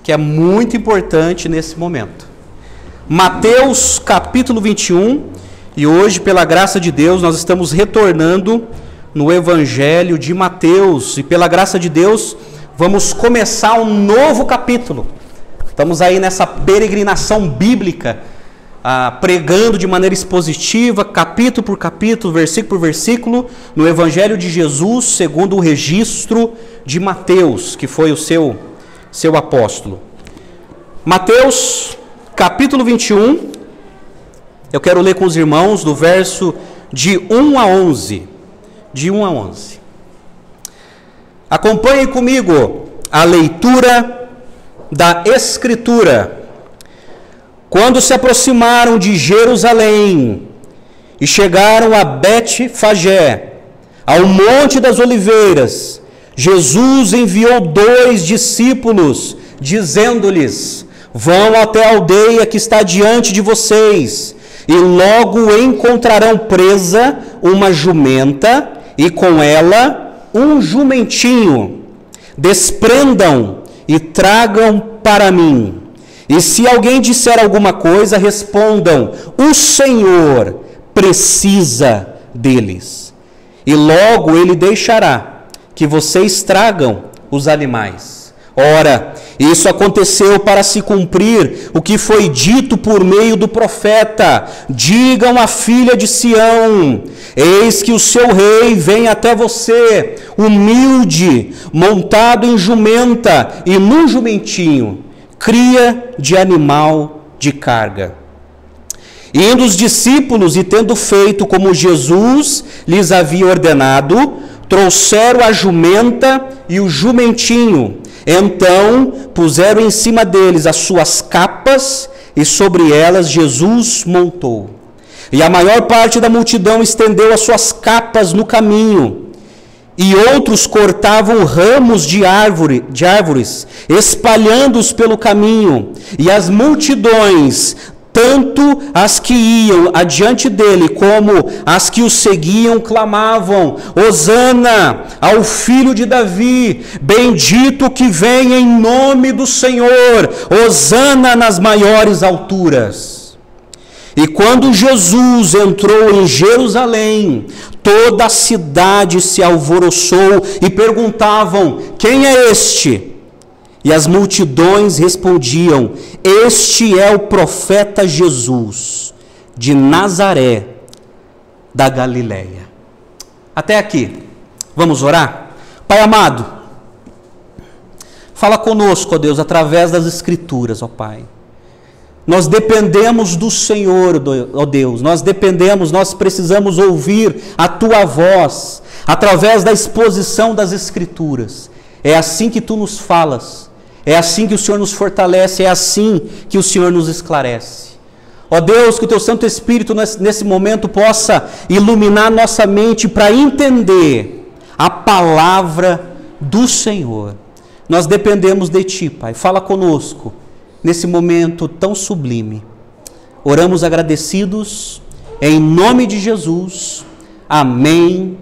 que é muito importante nesse momento. Mateus capítulo 21, e hoje, pela graça de Deus, nós estamos retornando no Evangelho de Mateus, e pela graça de Deus, vamos começar um novo capítulo. Estamos aí nessa peregrinação bíblica, pregando de maneira expositiva, capítulo por capítulo, versículo por versículo, no Evangelho de Jesus, segundo o registro de Mateus, que foi o seu apóstolo. Mateus, capítulo 21, eu quero ler com os irmãos do verso de 1 a 11. De 1 a 11. Acompanhem comigo a leitura da Escritura. Quando se aproximaram de Jerusalém e chegaram a Betfagé, ao Monte das Oliveiras, Jesus enviou 2 discípulos, dizendo-lhes: vão até a aldeia que está diante de vocês, e logo encontrarão presa uma jumenta, e com ela um jumentinho. Desprendam e tragam para mim. E se alguém disser alguma coisa, respondam: o Senhor precisa deles. E logo ele deixará que vocês tragam os animais. Ora, isso aconteceu para se cumprir o que foi dito por meio do profeta: digam à filha de Sião: eis que o seu rei vem até você, humilde, montado em jumenta e num jumentinho, cria de animal de carga. Indo os discípulos, e tendo feito como Jesus lhes havia ordenado, trouxeram a jumenta e o jumentinho. Então puseram em cima deles as suas capas, e sobre elas Jesus montou. E a maior parte da multidão estendeu as suas capas no caminho. E outros cortavam ramos de árvores, espalhando-os pelo caminho. E as multidões, tanto as que iam adiante dele, como as que o seguiam, clamavam: Hosana ao filho de Davi, bendito que vem em nome do Senhor, Hosana nas maiores alturas. E quando Jesus entrou em Jerusalém, toda a cidade se alvoroçou e perguntavam: quem é este? E as multidões respondiam: este é o profeta Jesus, de Nazaré, da Galileia. Até aqui. Vamos orar? Pai amado, fala conosco, ó Deus, através das Escrituras, ó Pai. Nós dependemos do Senhor, ó Deus, nós precisamos ouvir a Tua voz, através da exposição das Escrituras. É assim que Tu nos falas, é assim que o Senhor nos fortalece, é assim que o Senhor nos esclarece. Ó Deus, que o Teu Santo Espírito nesse momento possa iluminar nossa mente para entender a palavra do Senhor. Nós dependemos de Ti, Pai, fala conosco nesse momento tão sublime. Oramos agradecidos, em nome de Jesus. Amém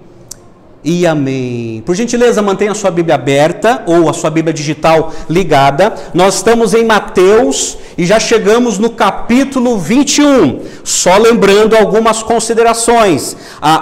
e amém. Por gentileza, mantenha a sua Bíblia aberta, ou a sua Bíblia digital ligada. Nós estamos em Mateus, e já chegamos no capítulo 21. Só lembrando algumas considerações.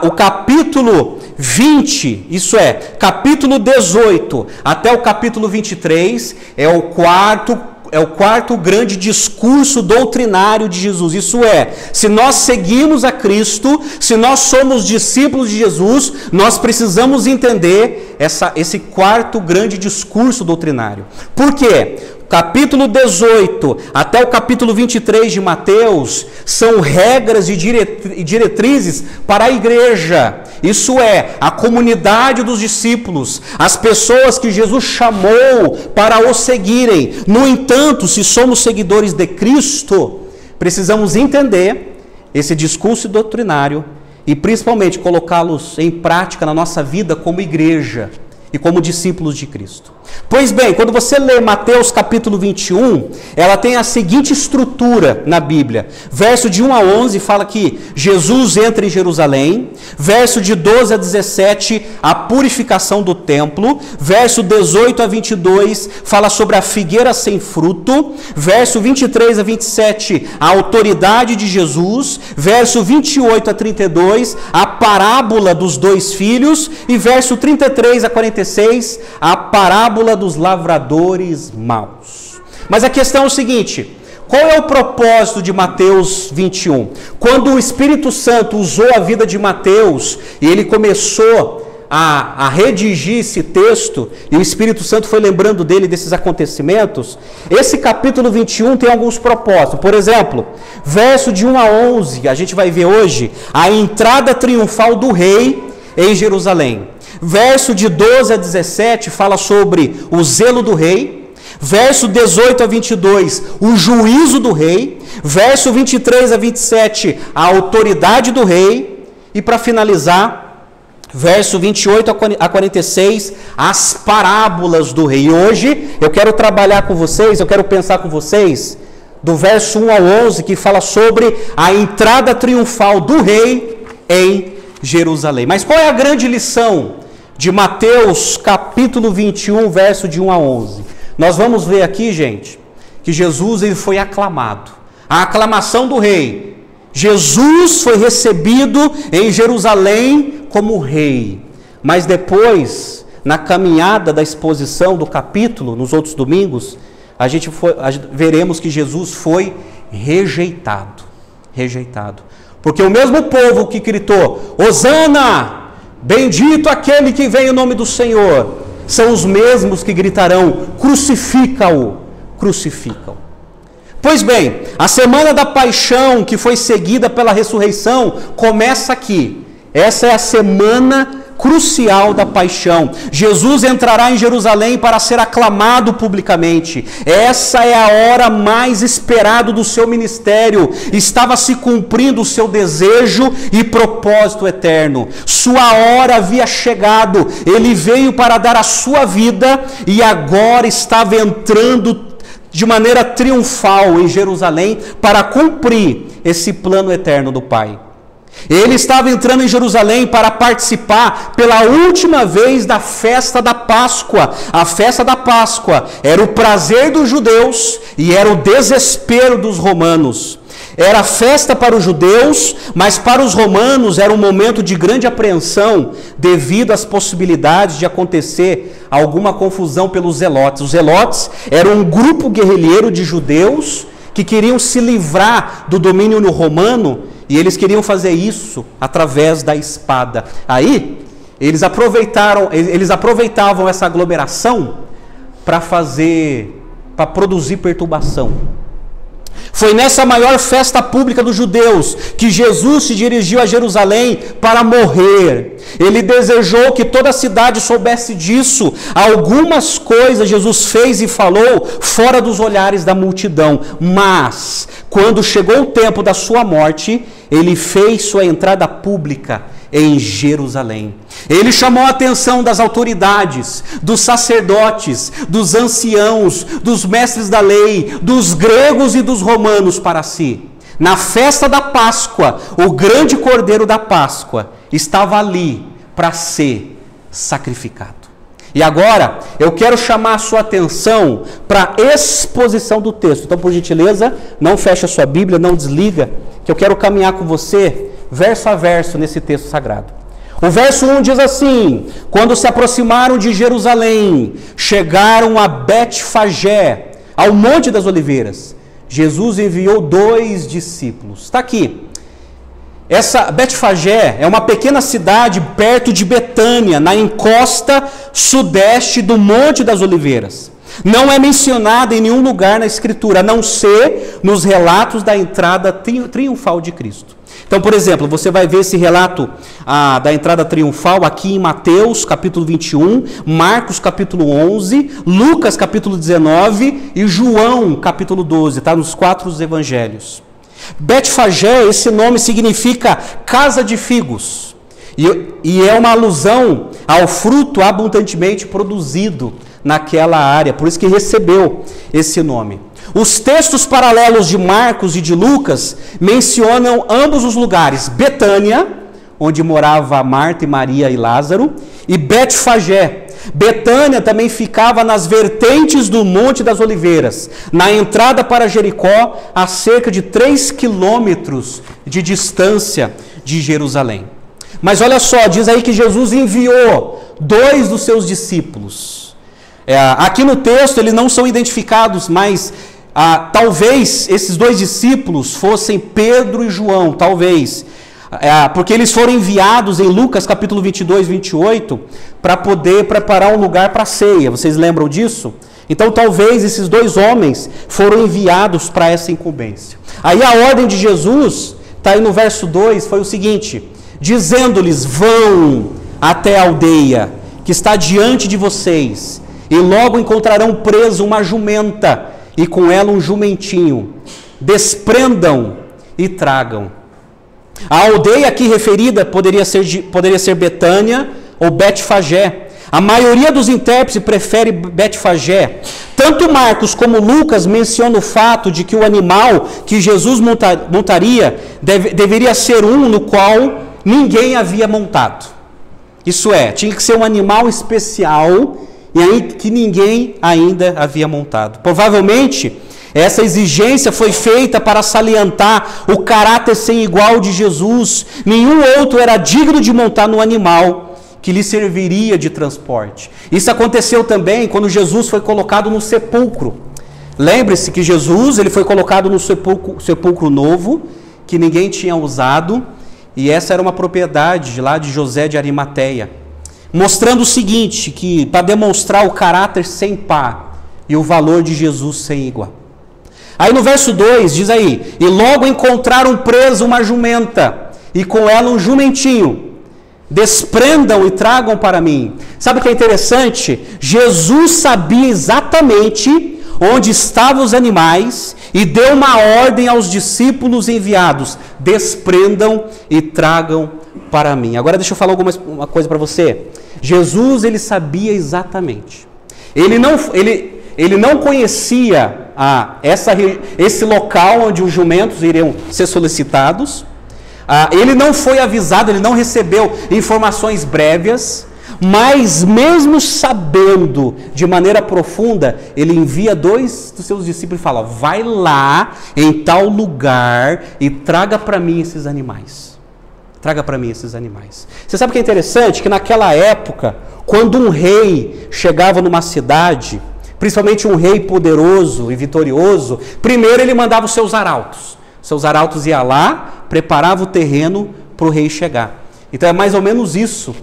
O capítulo 20, isso é, capítulo 18 até o capítulo 23, é o quarto grande discurso doutrinário de Jesus. Isso é, se nós seguimos a Cristo, se nós somos discípulos de Jesus, nós precisamos entender esse quarto grande discurso doutrinário. Por quê? Capítulo 18 até o capítulo 23 de Mateus são regras e diretrizes para a igreja. Isso é, a comunidade dos discípulos, as pessoas que Jesus chamou para o seguirem. No entanto, se somos seguidores de Cristo, precisamos entender esse discurso doutrinário e principalmente colocá-los em prática na nossa vida como igreja e como discípulos de Cristo. Pois bem, quando você lê Mateus capítulo 21, ela tem a seguinte estrutura na Bíblia. Verso de 1 a 11 fala que Jesus entra em Jerusalém. Verso de 12 a 17, a purificação do templo. Verso 18 a 22 fala sobre a figueira sem fruto. Verso 23 a 27, a autoridade de Jesus. Verso 28 a 32, a parábola dos dois filhos. E verso 33 a 46, a parábola dos lavradores maus. Mas a questão é o seguinte: qual é o propósito de Mateus 21? Quando o Espírito Santo usou a vida de Mateus e ele começou a redigir esse texto, e o Espírito Santo foi lembrando dele desses acontecimentos, esse capítulo 21 tem alguns propósitos. Por exemplo, verso de 1 a 11, a gente vai ver hoje a entrada triunfal do rei em Jerusalém. Verso de 12 a 17 fala sobre o zelo do rei. Verso 18 a 22, o juízo do rei. Verso 23 a 27, a autoridade do rei. E para finalizar, verso 28 a 46, as parábolas do rei. E hoje eu quero trabalhar com vocês, eu quero pensar com vocês do verso 1 ao 11, que fala sobre a entrada triunfal do rei em Jerusalém. Mas qual é a grande lição de Mateus capítulo 21, verso de 1 a 11? Nós vamos ver aqui, gente, que Jesus ele foi aclamado. A aclamação do rei. Jesus foi recebido em Jerusalém como rei. Mas depois, na caminhada da exposição do capítulo, nos outros domingos, veremos que Jesus foi rejeitado. Rejeitado. Porque o mesmo povo que gritou, Hosana, bendito aquele que vem em nome do Senhor, são os mesmos que gritarão, crucifica-o, crucificam. Pois bem, a semana da paixão, que foi seguida pela ressurreição, começa aqui. Essa é a semana crucial da paixão. Jesus entrará em Jerusalém para ser aclamado publicamente. Essa é a hora mais esperada do seu ministério. Estava se cumprindo o seu desejo e propósito eterno. Sua hora havia chegado. Ele veio para dar a sua vida e agora estava entrando de maneira triunfal em Jerusalém para cumprir esse plano eterno do Pai. Ele estava entrando em Jerusalém para participar pela última vez da festa da Páscoa. A festa da Páscoa era o prazer dos judeus e era o desespero dos romanos. Era festa para os judeus, mas para os romanos era um momento de grande apreensão devido às possibilidades de acontecer alguma confusão pelos zelotes. Os zelotes eram um grupo guerrilheiro de judeus que queriam se livrar do domínio romano e eles queriam fazer isso através da espada. Aí, eles aproveitavam essa aglomeração para produzir perturbação. Foi nessa maior festa pública dos judeus que Jesus se dirigiu a Jerusalém para morrer. Ele desejou que toda a cidade soubesse disso. Algumas coisas Jesus fez e falou fora dos olhares da multidão. Mas, quando chegou o tempo da sua morte, ele fez sua entrada pública em Jerusalém. Ele chamou a atenção das autoridades, dos sacerdotes, dos anciãos, dos mestres da lei, dos gregos e dos romanos para si. Na festa da Páscoa, o grande cordeiro da Páscoa estava ali para ser sacrificado. E agora, eu quero chamar a sua atenção para a exposição do texto. Então, por gentileza, não feche a sua Bíblia, não desliga, que eu quero caminhar com você verso a verso nesse texto sagrado. O verso 1 diz assim: quando se aproximaram de Jerusalém, chegaram a Betfagé, ao Monte das Oliveiras. Jesus enviou 2 discípulos. Está aqui. Essa Betfagé é uma pequena cidade perto de Betânia, na encosta sudeste do Monte das Oliveiras. Não é mencionada em nenhum lugar na Escritura, a não ser nos relatos da entrada triunfal de Cristo. Então, por exemplo, você vai ver esse relato da entrada triunfal aqui em Mateus, capítulo 21, Marcos, capítulo 11, Lucas, capítulo 19 e João, capítulo 12, está nos 4 evangelhos. Betfagé, esse nome significa casa de figos, e é uma alusão ao fruto abundantemente produzido naquela área, por isso que recebeu esse nome. Os textos paralelos de Marcos e de Lucas mencionam ambos os lugares: Betânia, onde morava Marta e Maria e Lázaro, e Betfagé. Betânia também ficava nas vertentes do Monte das Oliveiras, na entrada para Jericó, a cerca de 3 quilômetros de distância de Jerusalém. Mas olha só, diz aí que Jesus enviou 2 dos seus discípulos. Aqui no texto eles não são identificados, mas talvez esses 2 discípulos fossem Pedro e João, talvez. Porque eles foram enviados em Lucas capítulo 22, 28, para poder preparar um lugar para a ceia. Vocês lembram disso? Então talvez esses 2 homens foram enviados para essa incumbência. Aí a ordem de Jesus, está aí no verso 2, foi o seguinte: dizendo-lhes: vão até a aldeia que está diante de vocês, e logo encontrarão preso uma jumenta, e com ela um jumentinho. Desprendam e tragam. A aldeia aqui referida poderia ser Betânia ou Betfagé. A maioria dos intérpretes prefere Betfagé. Tanto Marcos como Lucas mencionam o fato de que o animal que Jesus montaria deveria ser um no qual ninguém havia montado. Isso é, tinha que ser um animal especial e aí que ninguém ainda havia montado. Provavelmente essa exigência foi feita para salientar o caráter sem igual de Jesus. Nenhum outro era digno de montar no animal que lhe serviria de transporte. Isso aconteceu também quando Jesus foi colocado no sepulcro. Lembre-se que Jesus ele foi colocado no sepulcro novo, que ninguém tinha usado, e essa era uma propriedade lá de José de Arimateia, mostrando o seguinte, que para demonstrar o caráter sem par e o valor de Jesus sem igual. Aí no verso 2 diz aí: e logo encontraram preso uma jumenta, e com ela um jumentinho. Desprendam e tragam para mim. Sabe o que é interessante? Jesus sabia exatamente onde estavam os animais e deu uma ordem aos discípulos enviados: desprendam e tragam para mim. Agora deixa eu falar uma coisa para você. Jesus ele sabia exatamente. Ele não conhecia esse local onde os jumentos iriam ser solicitados. Ele não foi avisado, ele não recebeu informações prévias, mas mesmo sabendo de maneira profunda, ele envia 2 dos seus discípulos e fala: vai lá em tal lugar e traga para mim esses animais. Traga para mim esses animais. Você sabe o que é interessante? Que naquela época, quando um rei chegava numa cidade, principalmente um rei poderoso e vitorioso, primeiro ele mandava os seus arautos. Seus arautos iam lá, preparava o terreno para o rei chegar. Então é mais ou menos isso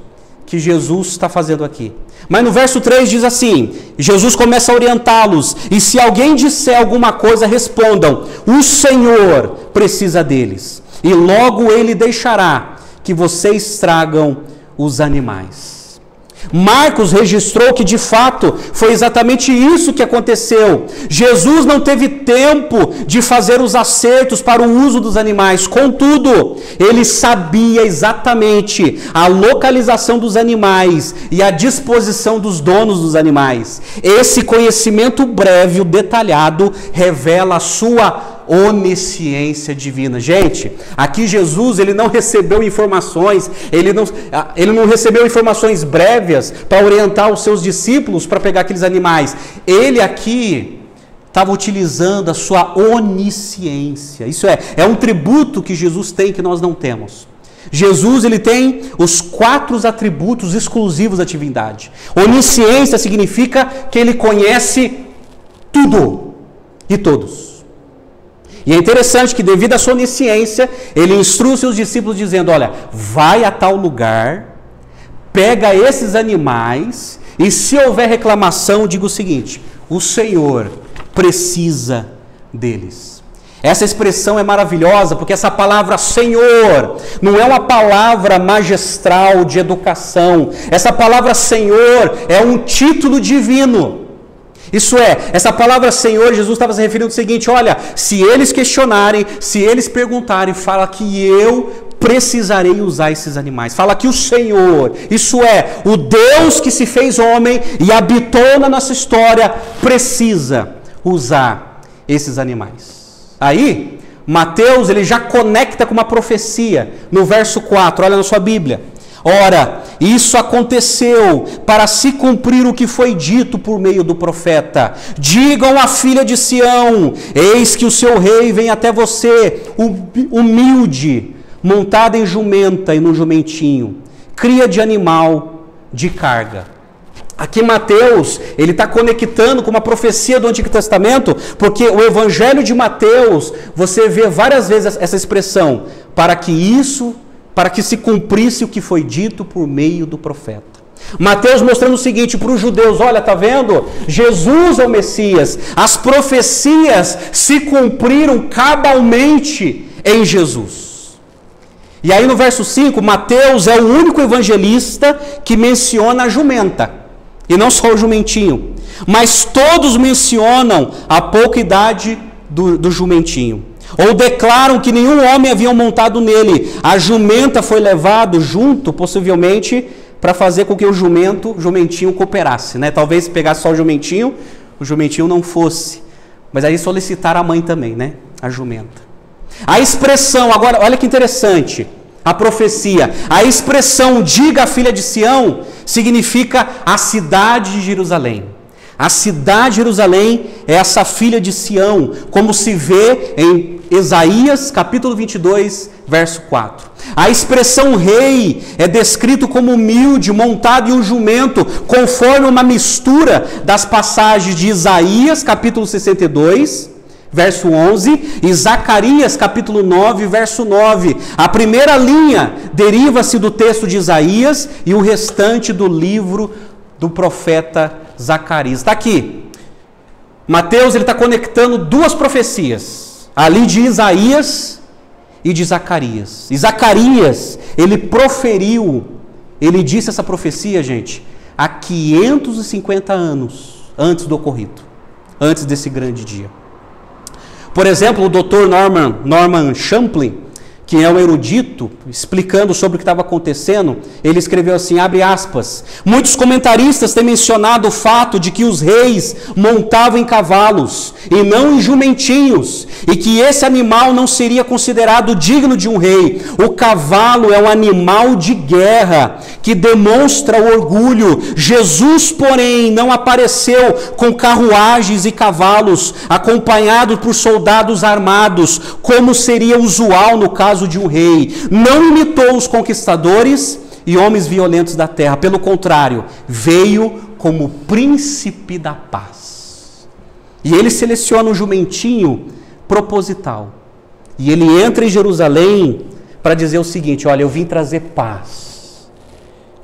que Jesus está fazendo aqui. Mas no verso 3 diz assim: Jesus começa a orientá-los: e se alguém disser alguma coisa, respondam: o Senhor precisa deles, e logo ele deixará que vocês tragam os animais. Marcos registrou que de fato foi exatamente isso que aconteceu. Jesus não teve tempo de fazer os acertos para o uso dos animais, contudo, ele sabia exatamente a localização dos animais e a disposição dos donos dos animais. Esse conhecimento breve, detalhado, revela a sua onisciência divina. Gente, aqui Jesus ele não recebeu informações, ele não recebeu informações prévias para orientar os seus discípulos para pegar aqueles animais. Ele aqui estava utilizando a sua onisciência. Isso é um tributo que Jesus tem que nós não temos. Jesus ele tem os 4 atributos exclusivos da divindade. Onisciência significa que ele conhece tudo e todos. E é interessante que, devido à sua onisciência, ele instrui os seus discípulos dizendo: olha, vai a tal lugar, pega esses animais, e se houver reclamação, diga o seguinte: o Senhor precisa deles. Essa expressão é maravilhosa, porque essa palavra Senhor não é uma palavra magistral de educação. Essa palavra Senhor é um título divino. Isso é, essa palavra Senhor, Jesus estava se referindo ao seguinte: olha, se eles questionarem, se eles perguntarem, fala que eu precisarei usar esses animais. Fala que o Senhor, isso é, o Deus que se fez homem e habitou na nossa história, precisa usar esses animais. Aí, Mateus, ele já conecta com uma profecia no verso 4, olha na sua Bíblia. Ora, isso aconteceu para se cumprir o que foi dito por meio do profeta. Digam à filha de Sião, eis que o seu rei vem até você, humilde, montado em jumenta e no jumentinho, cria de animal de carga. Aqui Mateus, ele está conectando com uma profecia do Antigo Testamento, porque o Evangelho de Mateus, você vê várias vezes essa expressão, para que se cumprisse o que foi dito por meio do profeta. Mateus mostrando o seguinte para os judeus, olha, está vendo? Jesus é o Messias, as profecias se cumpriram cabalmente em Jesus. E aí no verso 5, Mateus é o único evangelista que menciona a jumenta, e não só o jumentinho, mas todos mencionam a pouca idade do jumentinho. Ou declaram que nenhum homem havia montado nele. A jumenta foi levado junto, possivelmente, para fazer com que o jumentinho cooperasse, né? Talvez se pegasse só o jumentinho não fosse. Mas aí solicitaram a mãe também, né? A jumenta. A expressão, agora, olha que interessante, a profecia. A expressão, diga a filha de Sião, significa a cidade de Jerusalém. A cidade de Jerusalém é essa filha de Sião, como se vê em Isaías, capítulo 22, verso 4. A expressão rei é descrito como humilde, montado em um jumento, conforme uma mistura das passagens de Isaías, capítulo 62, verso 11, e Zacarias, capítulo 9, verso 9. A primeira linha deriva-se do texto de Isaías e o restante do livro do profeta Zacarias. Está aqui. Mateus está conectando duas profecias, ali de Isaías e de Zacarias. E Zacarias, ele disse essa profecia, gente, há 550 anos antes do ocorrido, antes desse grande dia. Por exemplo, o Dr. Norman Champlin, que é um erudito, explicando sobre o que estava acontecendo, ele escreveu assim, abre aspas, muitos comentaristas têm mencionado o fato de que os reis montavam em cavalos e não em jumentinhos, e que esse animal não seria considerado digno de um rei. O cavalo é um animal de guerra, que demonstra o orgulho. Jesus, porém, não apareceu com carruagens e cavalos, acompanhado por soldados armados, como seria usual no caso de um rei. Não imitou os conquistadores e homens violentos da terra. Pelo contrário, veio como príncipe da paz. E ele seleciona um jumentinho proposital. E ele entra em Jerusalém para dizer o seguinte, olha, eu vim trazer paz.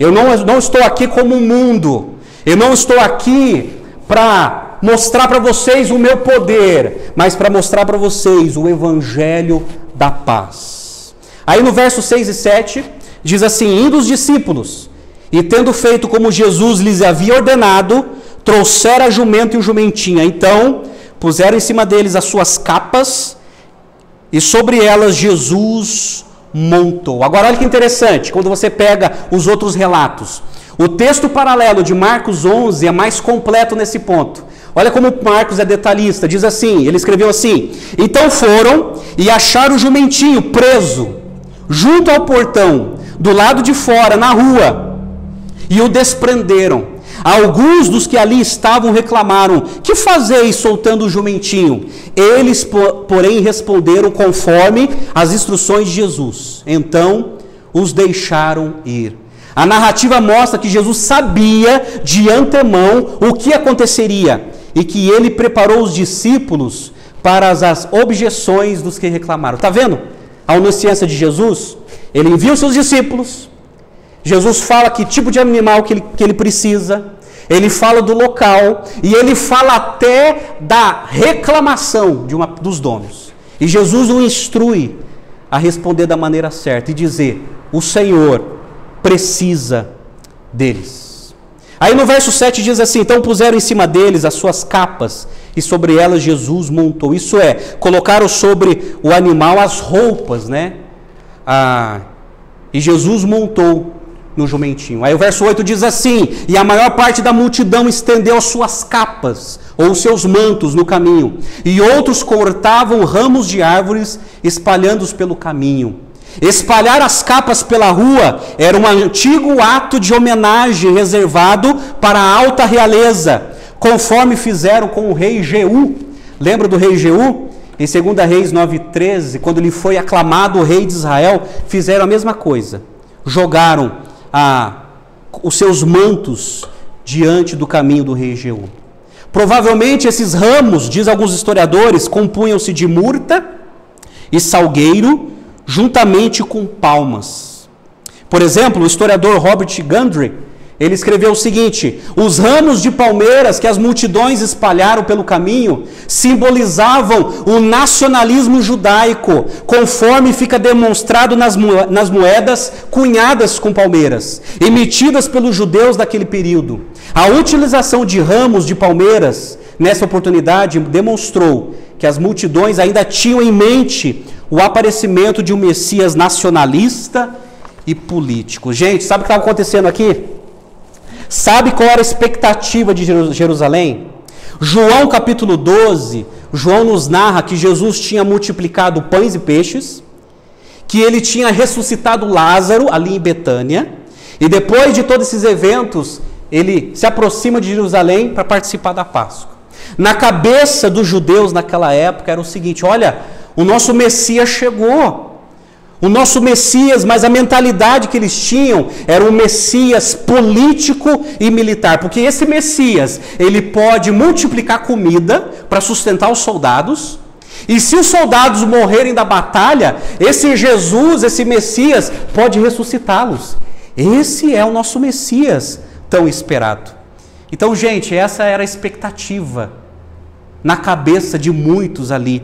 Eu não estou aqui como o mundo. Eu não estou aqui para mostrar para vocês o meu poder, mas para mostrar para vocês o evangelho da paz. Aí no verso 6 e 7, diz assim, indo os discípulos, e tendo feito como Jesus lhes havia ordenado, trouxeram a jumento e o jumentinho. Então, puseram em cima deles as suas capas, e sobre elas Jesus montou. Agora olha que interessante, quando você pega os outros relatos. O texto paralelo de Marcos 11 é mais completo nesse ponto. Olha como Marcos é detalhista, diz assim, ele escreveu assim, então foram e acharam o jumentinho preso, junto ao portão, do lado de fora, na rua, e o desprenderam. Alguns dos que ali estavam reclamaram, que fazeis soltando o jumentinho? Eles, porém, responderam conforme as instruções de Jesus. Então, os deixaram ir. A narrativa mostra que Jesus sabia de antemão o que aconteceria e que ele preparou os discípulos para as objeções dos que reclamaram. Está vendo a onisciência de Jesus? Ele envia os seus discípulos, Jesus fala que tipo de animal que ele precisa, ele fala do local e ele fala até da reclamação dos donos. E Jesus o instrui a responder da maneira certa e dizer, o Senhor precisa deles. Aí no verso 7 diz assim, então puseram em cima deles as suas capas e sobre elas Jesus montou. Isso é, colocaram sobre o animal as roupas, né? e Jesus montou no jumentinho. Aí o verso 8 diz assim: e a maior parte da multidão estendeu as suas capas, ou os seus mantos no caminho, e outros cortavam ramos de árvores, espalhando-os pelo caminho. Espalhar as capas pela rua era um antigo ato de homenagem reservado para a alta realeza, conforme fizeram com o rei Jeú. Lembra do rei Jeú? Em 2 Reis 9,13, quando ele foi aclamado o rei de Israel, fizeram a mesma coisa. Jogaram os seus mantos diante do caminho do rei Jeú. Provavelmente esses ramos, diz alguns historiadores, compunham-se de murta e salgueiro, juntamente com palmas. Por exemplo, o historiador Robert Gundry, ele escreveu o seguinte: os ramos de palmeiras que as multidões espalharam pelo caminho simbolizavam o nacionalismo judaico, conforme fica demonstrado nas moedas cunhadas com palmeiras, emitidas pelos judeus daquele período. A utilização de ramos de palmeiras nessa oportunidade demonstrou que as multidões ainda tinham em mente o aparecimento de um Messias nacionalista e político. Gente, sabe o que estava acontecendo aqui? Sabe qual era a expectativa de Jerusalém? João capítulo 12, João nos narra que Jesus tinha multiplicado pães e peixes, que ele tinha ressuscitado Lázaro ali em Betânia, e depois de todos esses eventos, ele se aproxima de Jerusalém para participar da Páscoa. Na cabeça dos judeus naquela época era o seguinte: olha, o nosso Messias chegou. O nosso Messias, mas a mentalidade que eles tinham era um Messias político e militar, porque esse Messias, ele pode multiplicar comida para sustentar os soldados, e se os soldados morrerem da batalha, esse Jesus, esse Messias, pode ressuscitá-los. Esse é o nosso Messias tão esperado. Então, gente, essa era a expectativa na cabeça de muitos ali,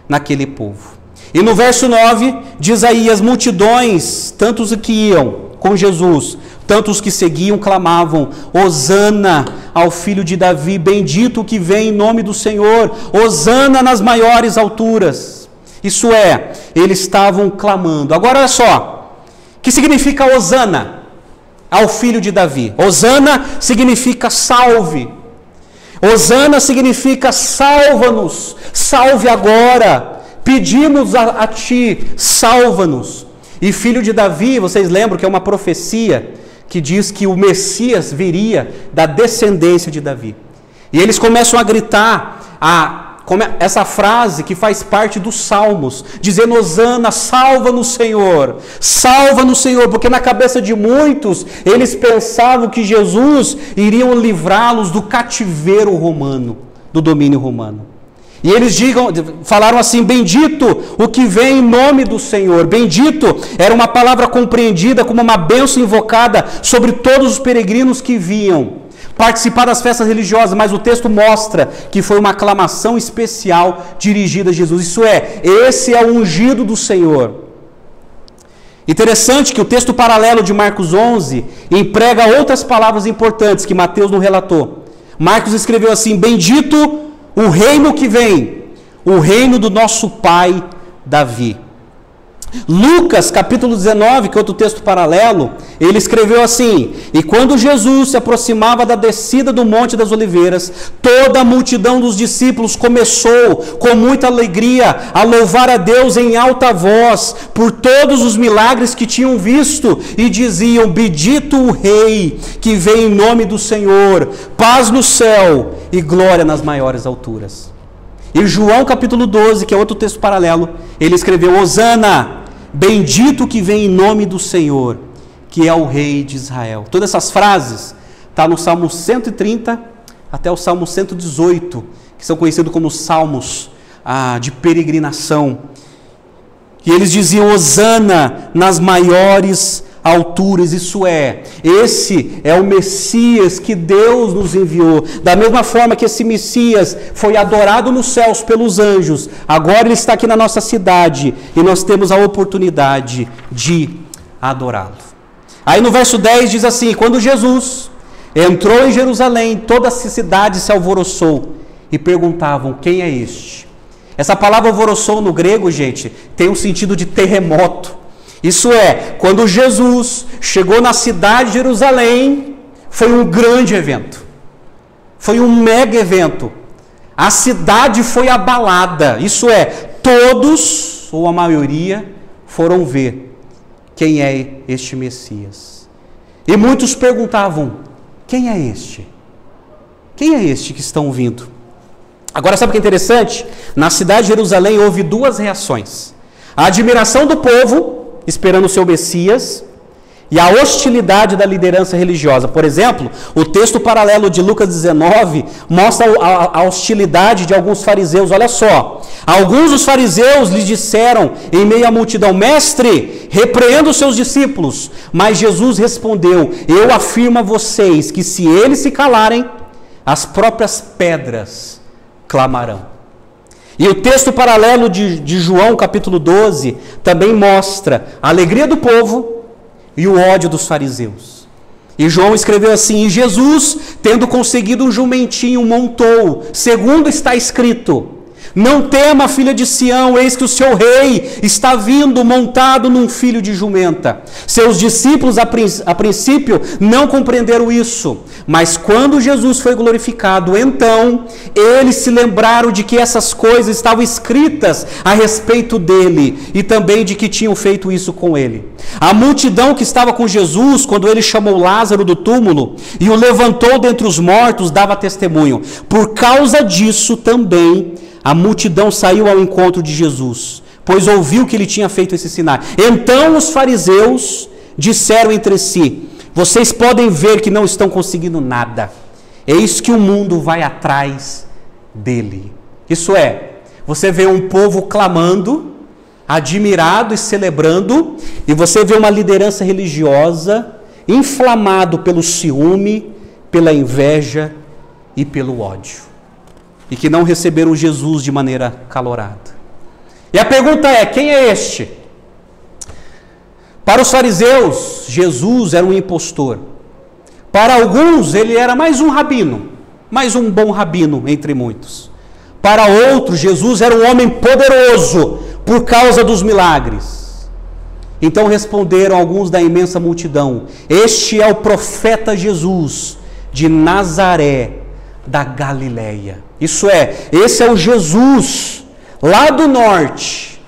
naquele povo. E no verso 9, diz aí: as multidões, tanto os que iam com Jesus, tanto os que seguiam, clamavam: Hosana ao filho de Davi, bendito o que vem em nome do Senhor, Hosana nas maiores alturas. Isso é, eles estavam clamando. Agora olha só, o que significa Hosana ao filho de Davi? Hosana significa salve. Hosana significa salva-nos, salve agora. Pedimos a ti, salva-nos. E filho de Davi, vocês lembram que é uma profecia que diz que o Messias viria da descendência de Davi. E eles começam a gritar essa frase que faz parte dos Salmos, dizendo: Hosana, salva-nos, Senhor, salva-nos, Senhor, porque na cabeça de muitos, eles pensavam que Jesus iria livrá-los do cativeiro romano, do domínio romano. E eles falaram assim: bendito o que vem em nome do Senhor. Bendito era uma palavra compreendida como uma bênção invocada sobre todos os peregrinos que vinham participar das festas religiosas, mas o texto mostra que foi uma aclamação especial dirigida a Jesus. Isso é, esse é o ungido do Senhor. Interessante que o texto paralelo de Marcos 11 emprega outras palavras importantes que Mateus não relatou. Marcos escreveu assim: bendito o reino que vem, o reino do nosso pai Davi. Lucas capítulo 19, que é outro texto paralelo, ele escreveu assim: e quando Jesus se aproximava da descida do Monte das Oliveiras, toda a multidão dos discípulos começou com muita alegria a louvar a Deus em alta voz por todos os milagres que tinham visto, e diziam: bendito o Rei que vem em nome do Senhor, paz no céu e glória nas maiores alturas. E João capítulo 12, que é outro texto paralelo, ele escreveu: Hosana, bendito que vem em nome do Senhor, que é o Rei de Israel. Todas essas frases estão no Salmo 130 até o Salmo 118, que são conhecidos como salmos de peregrinação. E eles diziam: Hosana nas maiores alturas. Isso é, esse é o Messias que Deus nos enviou. Da mesma forma que esse Messias foi adorado nos céus pelos anjos, agora ele está aqui na nossa cidade e nós temos a oportunidade de adorá-lo. Aí no verso 10 diz assim: quando Jesus entrou em Jerusalém, toda a cidade se alvoroçou e perguntavam: quem é este? Essa palavra alvoroçou no grego, gente, tem um sentido de terremoto. Isso é, quando Jesus chegou na cidade de Jerusalém, foi um grande evento. Foi um mega evento. A cidade foi abalada. Isso é, todos, ou a maioria, foram ver quem é este Messias. E muitos perguntavam, quem é este? Quem é este que estão vindo? Agora, sabe o que é interessante? Na cidade de Jerusalém houve duas reações. A admiração do povo, esperando o seu Messias, e a hostilidade da liderança religiosa. Por exemplo, o texto paralelo de Lucas 19 mostra a hostilidade de alguns fariseus. Olha só, alguns dos fariseus lhes disseram em meio à multidão, mestre, repreenda os seus discípulos. Mas Jesus respondeu, eu afirmo a vocês que se eles se calarem, as próprias pedras clamarão. E o texto paralelo de João, capítulo 12, também mostra a alegria do povo e o ódio dos fariseus. E João escreveu assim, e Jesus, tendo conseguido um jumentinho, montou, segundo está escrito, não tema, filha de Sião, eis que o seu rei está vindo montado num filho de jumenta. Seus discípulos a princípio não compreenderam isso, mas quando Jesus foi glorificado, então eles se lembraram de que essas coisas estavam escritas a respeito dele e também de que tinham feito isso com ele. A multidão que estava com Jesus, quando ele chamou Lázaro do túmulo e o levantou dentre os mortos, dava testemunho. Por causa disso também a multidão saiu ao encontro de Jesus, pois ouviu que ele tinha feito esse sinal. Então os fariseus disseram entre si, vocês podem ver que não estão conseguindo nada. Eis que o mundo vai atrás dele. Isso é, você vê um povo clamando, admirado e celebrando, e você vê uma liderança religiosa inflamado pelo ciúme, pela inveja e pelo ódio. E que não receberam Jesus de maneira calorada. E a pergunta é, quem é este? Para os fariseus, Jesus era um impostor. Para alguns, ele era mais um rabino, mais um bom rabino entre muitos. Para outros, Jesus era um homem poderoso por causa dos milagres. Então responderam alguns da imensa multidão, este é o profeta Jesus de Nazaré, da Galileia. Isso é, esse é o Jesus lá do norte,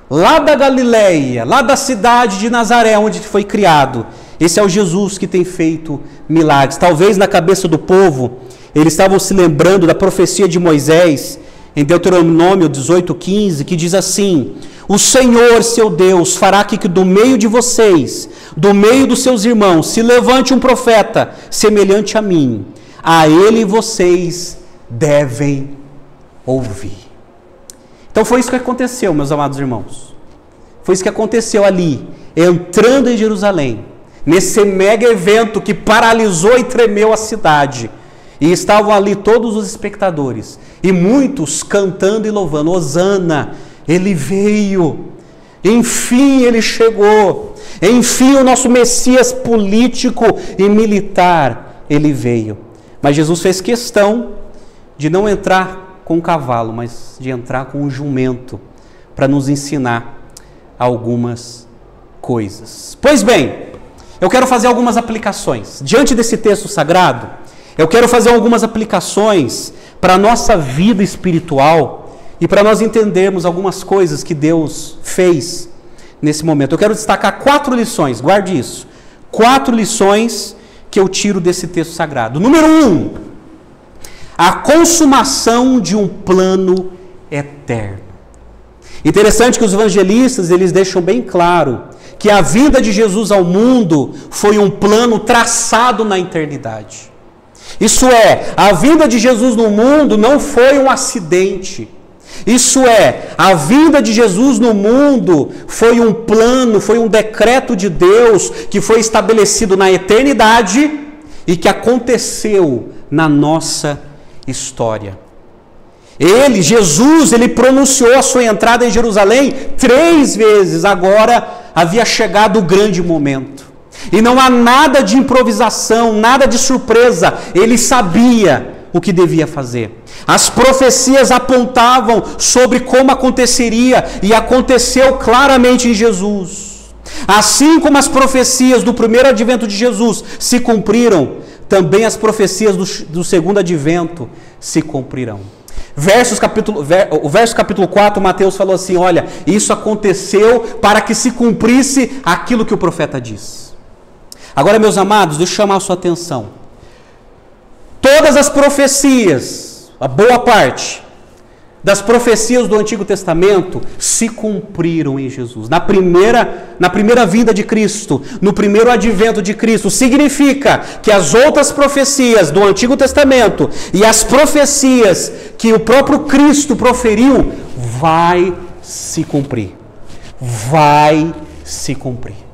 lá da Galileia, lá da cidade de Nazaré, onde foi criado. Esse é o Jesus que tem feito milagres. Talvez na cabeça do povo, eles estavam se lembrando da profecia de Moisés, em Deuteronômio 18:15, que diz assim, o Senhor, seu Deus, fará que do meio de vocês, do meio dos seus irmãos, se levante um profeta semelhante a mim. A ele vocês devem ouvir. Então foi isso que aconteceu, meus amados irmãos. Foi isso que aconteceu ali, entrando em Jerusalém, nesse mega evento que paralisou e tremeu a cidade. E estavam ali todos os espectadores, e muitos cantando e louvando, Hosana, ele veio, enfim ele chegou, enfim o nosso Messias político e militar, ele veio. Mas Jesus fez questão de não entrar com um cavalo, mas de entrar com um jumento, para nos ensinar algumas coisas. Pois bem, eu quero fazer algumas aplicações. Diante desse texto sagrado, eu quero fazer algumas aplicações para a nossa vida espiritual e para nós entendermos algumas coisas que Deus fez nesse momento. Eu quero destacar 4 lições, guarde isso. 4 lições que eu tiro desse texto sagrado. Número 1, a consumação de um plano eterno. Interessante que os evangelistas, eles deixam bem claro que a vinda de Jesus ao mundo foi um plano traçado na eternidade. Isso é, a vinda de Jesus no mundo não foi um acidente. Isso é, a vinda de Jesus no mundo foi um plano, foi um decreto de Deus que foi estabelecido na eternidade e que aconteceu na nossa história. Jesus, ele pronunciou a sua entrada em Jerusalém 3 vezes, agora havia chegado o grande momento. E não há nada de improvisação, nada de surpresa, ele sabia o que devia fazer. As profecias apontavam sobre como aconteceria e aconteceu claramente em Jesus. Assim como as profecias do primeiro advento de Jesus se cumpriram, também as profecias do segundo advento se cumprirão. O verso capítulo 4, Mateus falou assim, olha, isso aconteceu para que se cumprisse aquilo que o profeta diz. Agora, meus amados, deixa eu chamar a sua atenção. Todas as profecias, a boa parte das profecias do Antigo Testamento se cumpriram em Jesus. Na primeira vinda de Cristo, no primeiro advento de Cristo, significa que as outras profecias do Antigo Testamento e as profecias que o próprio Cristo proferiu, vai se cumprir. Vai se cumprir.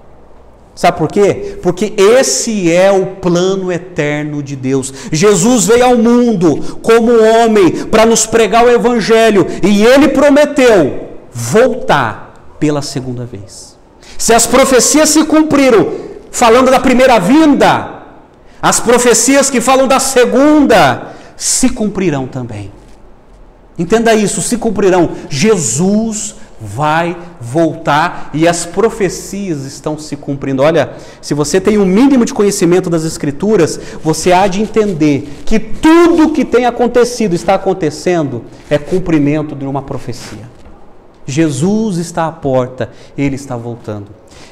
Sabe por quê? Porque esse é o plano eterno de Deus. Jesus veio ao mundo como homem para nos pregar o Evangelho e Ele prometeu voltar pela segunda vez. Se as profecias se cumpriram falando da primeira vinda, as profecias que falam da segunda se cumprirão também. Entenda isso, se cumprirão. Jesus vai voltar e as profecias estão se cumprindo. Olha, se você tem um mínimo de conhecimento das Escrituras, você há de entender que tudo que tem acontecido, está acontecendo, é cumprimento de uma profecia. Jesus está à porta, Ele está voltando.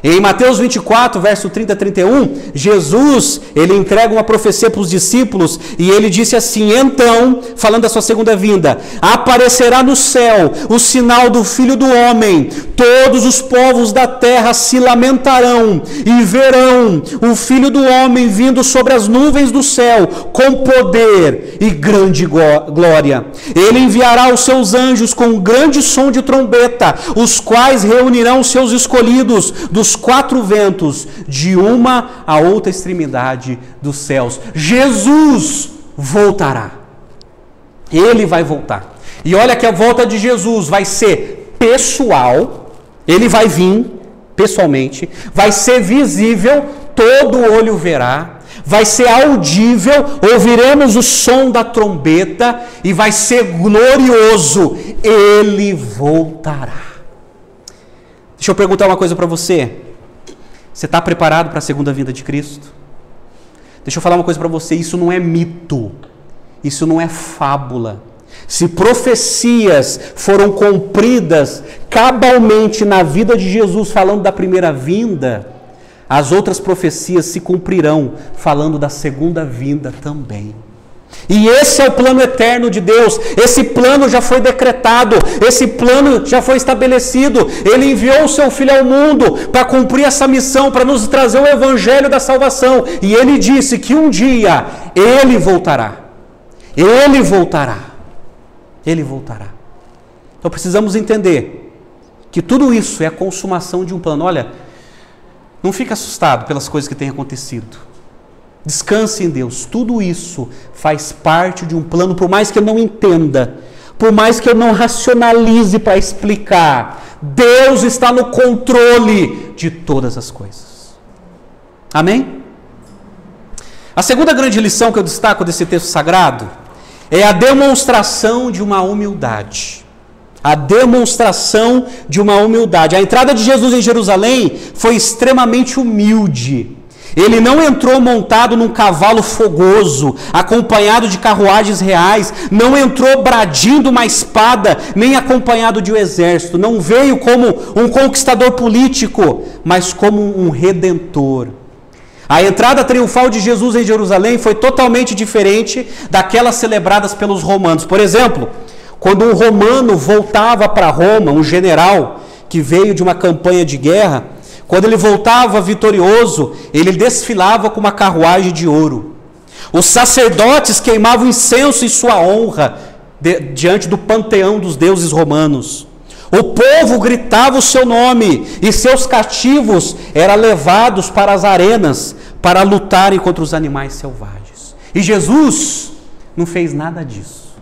Em Mateus 24, verso 30 a 31, Jesus, ele entrega uma profecia para os discípulos e ele disse assim, então, falando da sua segunda vinda, aparecerá no céu o sinal do Filho do Homem, todos os povos da terra se lamentarão e verão o Filho do Homem vindo sobre as nuvens do céu com poder e grande glória. Ele enviará os seus anjos com um grande som de trombeta, os quais reunirão os seus escolhidos dos quatro ventos, de uma a outra extremidade dos céus. Jesus voltará. Ele vai voltar. E olha que a volta de Jesus vai ser pessoal. Ele vai vir pessoalmente. Vai ser visível, todo olho verá. Vai ser audível, ouviremos o som da trombeta e vai ser glorioso. Ele voltará. Deixa eu perguntar uma coisa para você. Você está preparado para a segunda vinda de Cristo? Deixa eu falar uma coisa para você. Isso não é mito. Isso não é fábula. Se profecias foram cumpridas cabalmente na vida de Jesus, falando da primeira vinda, as outras profecias se cumprirão, falando da segunda vinda também. E esse é o plano eterno de Deus. Esse plano já foi decretado, esse plano já foi estabelecido. Ele enviou o seu Filho ao mundo para cumprir essa missão, para nos trazer o Evangelho da salvação. E Ele disse que um dia Ele voltará. Ele voltará. Ele voltará. Então precisamos entender que tudo isso é a consumação de um plano. Olha, não fique assustado pelas coisas que têm acontecido. Descanse em Deus. Tudo isso faz parte de um plano, por mais que eu não entenda, por mais que eu não racionalize para explicar, Deus está no controle de todas as coisas. Amém? A segunda grande lição que eu destaco desse texto sagrado é a demonstração de uma humildade. A demonstração de uma humildade. A entrada de Jesus em Jerusalém foi extremamente humilde. Ele não entrou montado num cavalo fogoso, acompanhado de carruagens reais, não entrou bradindo uma espada, nem acompanhado de um exército, não veio como um conquistador político, mas como um redentor. A entrada triunfal de Jesus em Jerusalém foi totalmente diferente daquelas celebradas pelos romanos. Por exemplo, quando um romano voltava para Roma, um general que veio de uma campanha de guerra, quando ele voltava vitorioso, ele desfilava com uma carruagem de ouro. Os sacerdotes queimavam incenso em sua honra diante do panteão dos deuses romanos. O povo gritava o seu nome e seus cativos eram levados para as arenas para lutarem contra os animais selvagens. E Jesus não fez nada disso.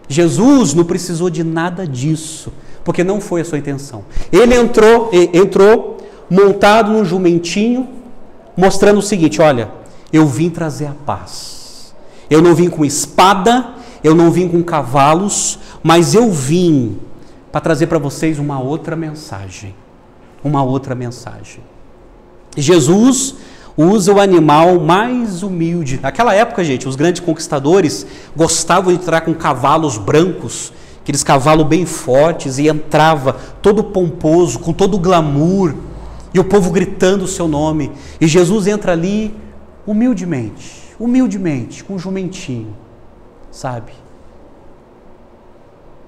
Jesus não precisou de nada disso, porque não foi a sua intenção. Ele entrou montado num jumentinho, mostrando o seguinte: olha, eu vim trazer a paz. Eu não vim com espada, eu não vim com cavalos, mas eu vim para trazer para vocês uma outra mensagem. uma outra mensagem. Jesus usa o animal mais humilde. Naquela época, gente, os grandes conquistadores gostavam de entrar com cavalos brancos, aqueles cavalos bem fortes, e entrava todo pomposo, com todo o glamour, e o povo gritando o seu nome. E Jesus entra ali humildemente, com um jumentinho, sabe?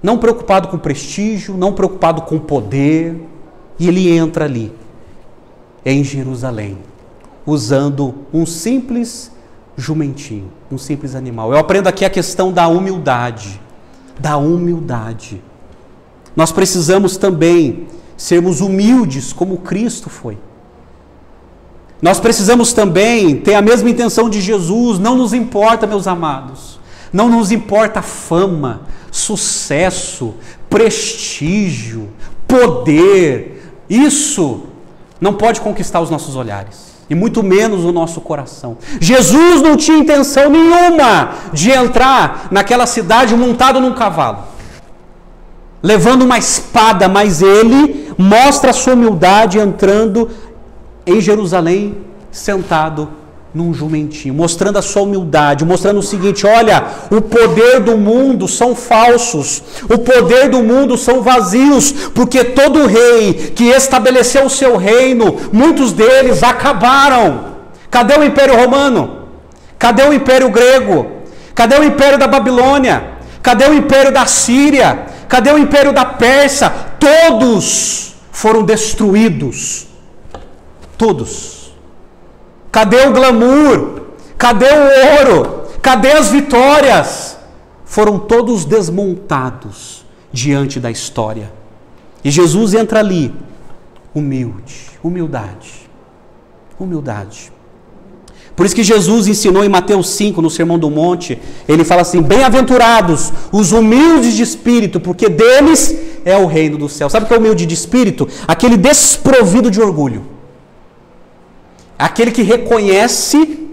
Não preocupado com prestígio, não preocupado com poder, e ele entra ali, em Jerusalém, usando um simples jumentinho, um simples animal. Eu aprendo aqui a questão da humildade. Nós precisamos também sermos humildes como Cristo foi. Nós precisamos também ter a mesma intenção de Jesus. Não nos importa, meus amados, não nos importa fama, sucesso, prestígio, poder. Isso não pode conquistar os nossos olhares, e muito menos o nosso coração. Jesus não tinha intenção nenhuma de entrar naquela cidade montado num cavalo, levando uma espada, mas ele mostra a sua humildade entrando em Jerusalém, sentado num jumentinho, mostrando a sua humildade, mostrando o seguinte: olha, o poder do mundo são falsos, o poder do mundo são vazios, porque todo rei que estabeleceu o seu reino, muitos deles acabaram. Cadê o Império Romano? Cadê o Império Grego? Cadê o Império da Babilônia? Cadê o Império da Síria? Cadê o Império da Pérsia? Todos foram destruídos. Todos. Cadê o glamour? Cadê o ouro? Cadê as vitórias? Foram todos desmontados diante da história. E Jesus entra ali, humildade. Por isso que Jesus ensinou em Mateus 5, no Sermão do Monte, ele fala assim: bem-aventurados os humildes de espírito, porque deles é o reino do céu. Sabe o que é humilde de espírito? Aquele desprovido de orgulho. Aquele que reconhece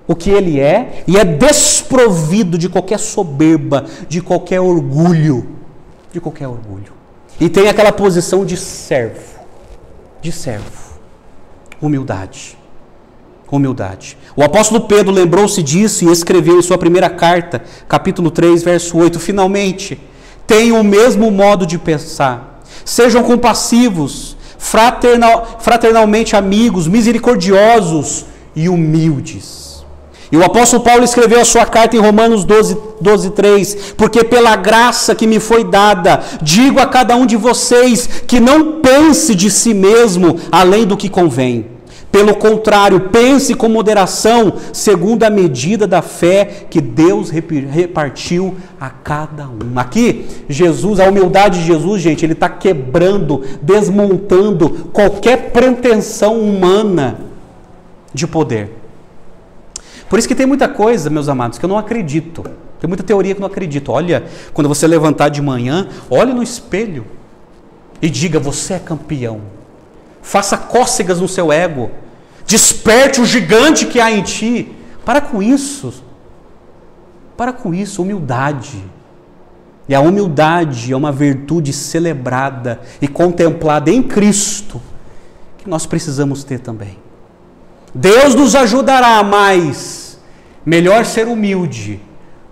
o que ele é e é desprovido de qualquer soberba, de qualquer orgulho. E tem aquela posição de servo. Humildade. O apóstolo Pedro lembrou-se disso e escreveu em sua primeira carta, capítulo 3, verso 8: finalmente, tenham o mesmo modo de pensar, sejam compassivos, fraternalmente amigos, misericordiosos e humildes. E o apóstolo Paulo escreveu a sua carta em Romanos 12:3: porque pela graça que me foi dada, digo a cada um de vocês que não pense de si mesmo além do que convém. Pelo contrário, pense com moderação, segundo a medida da fé que Deus repartiu a cada um. Aqui, Jesus, a humildade de Jesus, gente, ele está quebrando, desmontando qualquer pretensão humana de poder. Por isso que tem muita coisa, meus amados, que eu não acredito. Tem muita teoria que eu não acredito. Olha, quando você levantar de manhã, olhe no espelho e diga: você é campeão. Faça cócegas no seu ego. Desperte o gigante que há em ti. Para com isso, humildade. E a humildade é uma virtude celebrada e contemplada em Cristo, que nós precisamos ter também. Deus nos ajudará, mas melhor ser humilde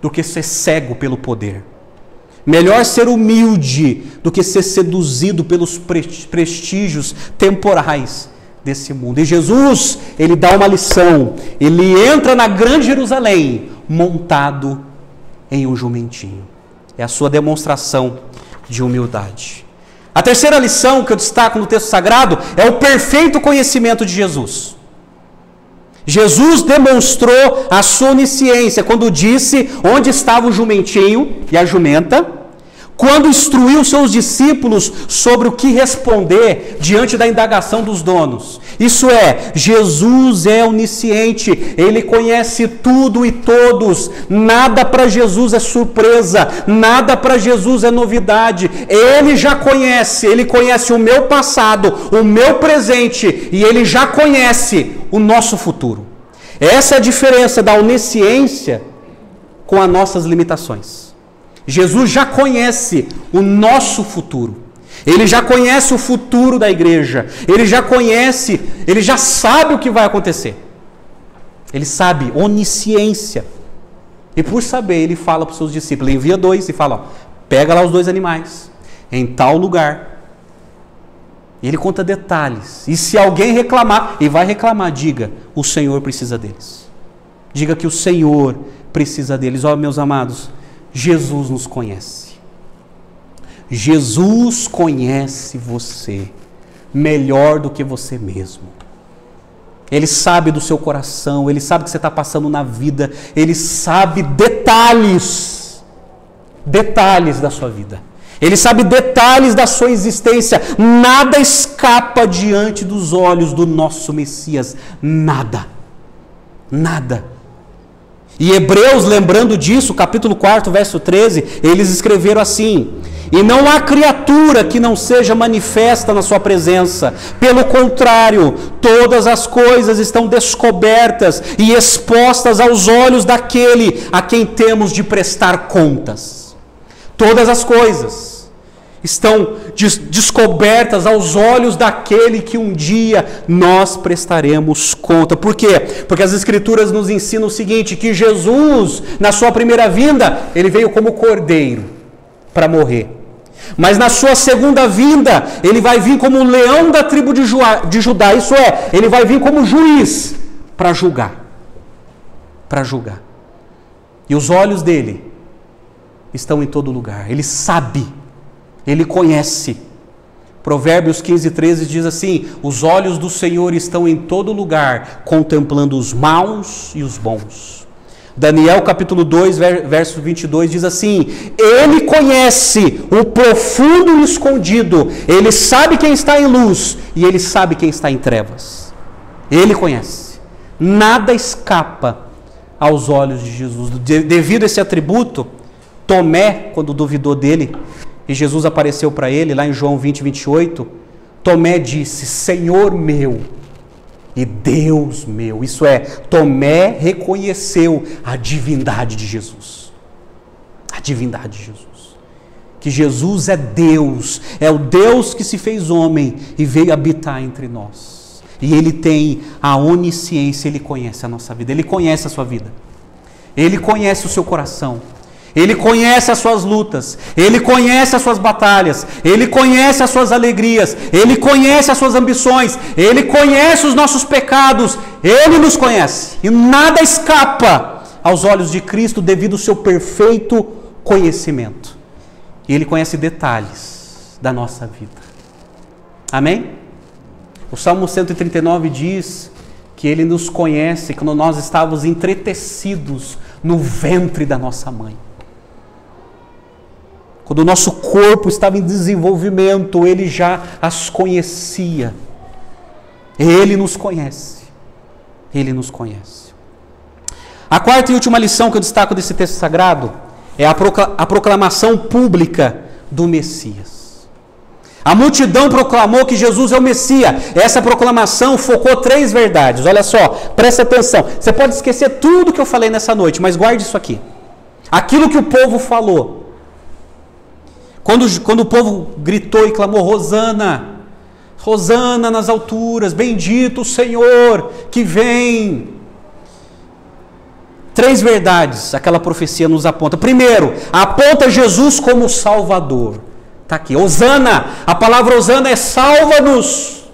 do que ser cego pelo poder. Melhor ser humilde do que ser seduzido pelos prestígios temporais desse mundo. E Jesus, ele dá uma lição. Ele entra na grande Jerusalém montado em um jumentinho. É a sua demonstração de humildade. A terceira lição que eu destaco no texto sagrado é o perfeito conhecimento de Jesus. Jesus demonstrou a sua onisciência quando disse onde estava o jumentinho e a jumenta, quando instruiu seus discípulos sobre o que responder diante da indagação dos donos. Isso é, Jesus é onisciente, ele conhece tudo e todos, nada para Jesus é surpresa, nada para Jesus é novidade, ele já conhece, ele conhece o meu passado, o meu presente, e ele já conhece o nosso futuro. Essa é a diferença da onisciência com as nossas limitações. Jesus já conhece o nosso futuro. Ele já conhece o futuro da igreja. Ele já sabe o que vai acontecer. Ele sabe, onisciência. E por saber, ele fala para os seus discípulos, ele envia 2 e fala, ó, pega lá os 2 animais, em tal lugar. E ele conta detalhes. E se alguém reclamar, e vai reclamar, diga, o Senhor precisa deles. Diga que o Senhor precisa deles. Ó, meus amados, Jesus nos conhece. Jesus conhece você melhor do que você mesmo. Ele sabe do seu coração, Ele sabe o que você está passando na vida, Ele sabe detalhes da sua vida. Ele sabe detalhes da sua existência. Nada escapa diante dos olhos do nosso Messias. Nada. Nada. E Hebreus, lembrando disso, capítulo 4, verso 13, eles escreveram assim: e não há criatura que não seja manifesta na sua presença. Pelo contrário, todas as coisas estão descobertas e expostas aos olhos daquele a quem temos de prestar contas. Todas as coisas estão descobertas aos olhos daquele que um dia nós prestaremos conta. Por quê? Porque as Escrituras nos ensinam o seguinte, que Jesus, na sua primeira vinda, ele veio como cordeiro para morrer. Mas na sua segunda vinda, ele vai vir como o leão da tribo de Judá. Isso é, ele vai vir como juiz para julgar. Para julgar. E os olhos dele estão em todo lugar. Ele sabe. Ele conhece. Provérbios 15, 13 diz assim: os olhos do Senhor estão em todo lugar, contemplando os maus e os bons. Daniel capítulo 2, verso 22 diz assim: Ele conhece o profundo e o escondido. Ele sabe quem está em luz e Ele sabe quem está em trevas. Ele conhece. Nada escapa aos olhos de Jesus. Devido a esse atributo, Tomé, quando duvidou dele, e Jesus apareceu para ele, lá em João 20, 28, Tomé disse: Senhor meu e Deus meu. Isso é, Tomé reconheceu a divindade de Jesus. A divindade de Jesus. Que Jesus é Deus, é o Deus que se fez homem e veio habitar entre nós. E Ele tem a onisciência, Ele conhece a nossa vida, Ele conhece a sua vida. Ele conhece o seu coração. Ele conhece as suas lutas, Ele conhece as suas batalhas, Ele conhece as suas alegrias, Ele conhece as suas ambições, Ele conhece os nossos pecados, Ele nos conhece. E nada escapa aos olhos de Cristo devido ao seu perfeito conhecimento. E Ele conhece detalhes da nossa vida. Amém? O Salmo 139 diz que Ele nos conhece quando nós estávamos entretecidos no ventre da nossa mãe. Quando o nosso corpo estava em desenvolvimento, Ele já as conhecia. Ele nos conhece. Ele nos conhece. A quarta e última lição que eu destaco desse texto sagrado é a proclamação pública do Messias. A multidão proclamou que Jesus é o Messias. Essa proclamação focou 3 verdades. Olha só, presta atenção. Você pode esquecer tudo que eu falei nessa noite, mas guarde isso aqui. Aquilo que o povo falou. Quando o povo gritou e clamou: Hosana, Hosana nas alturas, bendito o Senhor que vem. 3 verdades aquela profecia nos aponta. Primeiro, aponta Jesus como Salvador. Está aqui, Hosana, a palavra Hosana é salva-nos.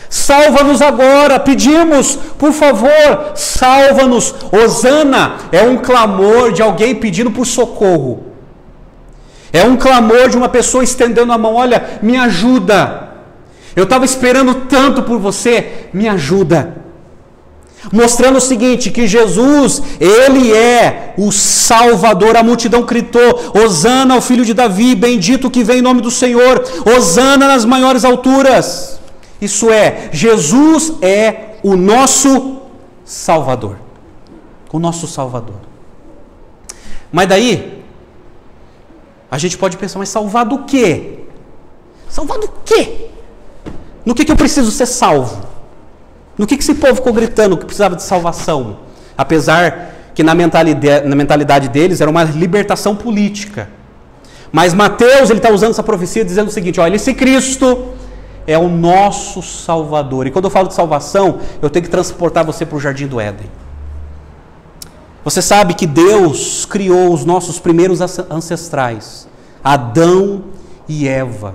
Salva-nos agora, pedimos, por favor, salva-nos. Hosana é um clamor de alguém pedindo por socorro. É um clamor de uma pessoa estendendo a mão: olha, me ajuda. Eu estava esperando tanto por você, me ajuda. Mostrando o seguinte, que Jesus, Ele é o Salvador. A multidão gritou: Hosana ao filho de Davi, bendito que vem em nome do Senhor. Hosana nas maiores alturas. Isso é, Jesus é o nosso Salvador. O nosso Salvador. Mas daí a gente pode pensar: mas salvar do quê? Salvar do quê? No que eu preciso ser salvo? No que esse povo ficou gritando que precisava de salvação? Apesar que na mentalidade deles era uma libertação política. Mas Mateus, ele está usando essa profecia dizendo o seguinte, olha, esse Cristo é o nosso Salvador. E quando eu falo de salvação, eu tenho que transportar você para o Jardim do Éden. Você sabe que Deus criou os nossos primeiros ancestrais, Adão e Eva.